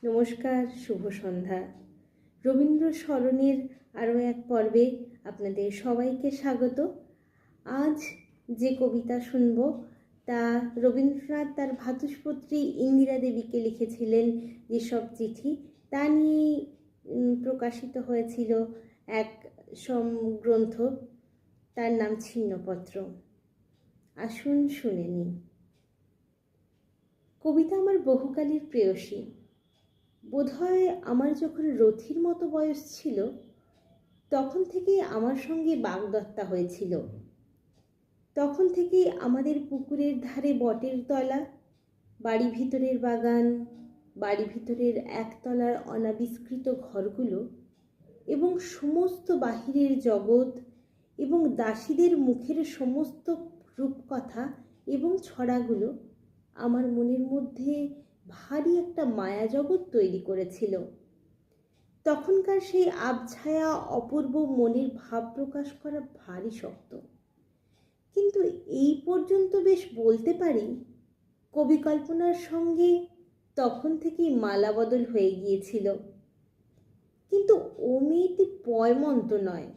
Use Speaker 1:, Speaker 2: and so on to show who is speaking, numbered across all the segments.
Speaker 1: নমস্কার, শুভ সন্ধ্যা। রবীন্দ্র স্মরণের আরও এক পর্বে আপনাদের সবাইকে স্বাগত। আজ যে কবিতা শুনব তা রবীন্দ্রনাথ তার ভ্রাতুষ্পুত্রী ইন্দিরা দেবীকে লিখেছিলেন যেসব চিঠি, তা নিয়েই প্রকাশিত হয়েছিল এক গ্রন্থ, তার নাম ছিন্নপত্র। আসুন শুনে নিই। কবিতা আমার বহুকালের প্রেয়সী। বোধহয় আমার যখন রথির মতো বয়স ছিল তখন থেকেই আমার সঙ্গে বাগদত্তা হয়েছিল। তখন থেকেই আমাদের পুকুরের ধারে বটের তলা, বাড়ি ভিতরের বাগান, বাড়ি ভিতরের একতলার অনাবিষ্কৃত ঘরগুলো এবং সমস্ত বাহিরের জগৎ এবং দাসীদের মুখের সমস্ত রূপকথা এবং ছড়াগুলো আমার মনের মধ্যে ভারী একটা মায়া জগৎ তৈরি করেছিল। তখনকার সেই আবছায়া অপূর্ব মনের ভাব প্রকাশ করা ভারী শক্ত, কিন্তু এই পর্যন্ত বেশ বলতে পারি কবি কল্পনার সঙ্গে তখন থেকেই মালা বদল হয়ে গিয়েছিল। কিন্তু ও মেয়েটি পয়মন্ত নয়,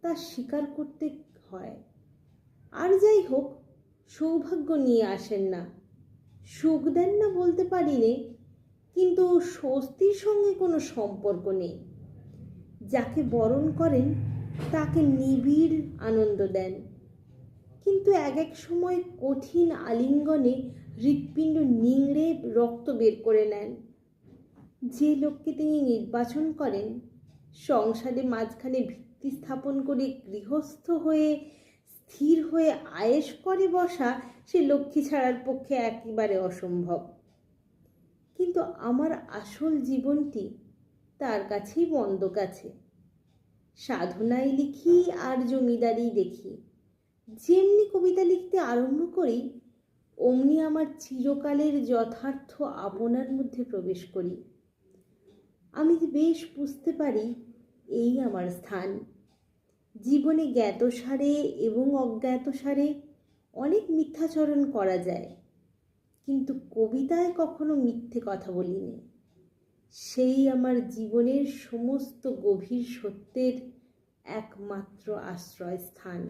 Speaker 1: তা স্বীকার করতে হয়। আর যাই হোক, সৌভাগ্য নিয়ে আসেন না, সুখ দেন না বলতে পারি নে, কিন্তু স্বস্তির সঙ্গে কোনো সম্পর্ক নেই। যাকে বরণ করেন তাকে নিবিড় আনন্দ দেন, কিন্তু এক এক সময় কঠিন আলিঙ্গনে হৃৎপিণ্ড নিংড়ে রক্ত বের করে নেন। যে লোককে তিনি নির্বাচন করেন, সংসারে মাঝখানে ভিত্তি স্থাপন করে গৃহস্থ হয়ে স্থির হয়ে আয়েশ করে বসা, সে লক্ষ্মী ছাড়ার পক্ষে একেবারে অসম্ভব। কিন্তু আমার আসল জীবনটি তার কাছেই বন্ধক আছে। সাধনায় লিখি আর জমিদারি দেখি। যেমনি কবিতা লিখতে আরম্ভ করি অমনি আমার চিরকালের যথার্থ আপনার মধ্যে প্রবেশ করি। আমি বেশ বুঝতে পারি এই আমার স্থান। জীবনে জ্ঞাতসারে এবং অজ্ঞাতসারে অনেক মিথ্যাচরণ করা যায়, কিন্তু কবিতায় কখনো মিথ্যে কথা বলিনি। সেই আমার জীবনের সমস্ত গভীর সত্যের একমাত্র আশ্রয়স্থান।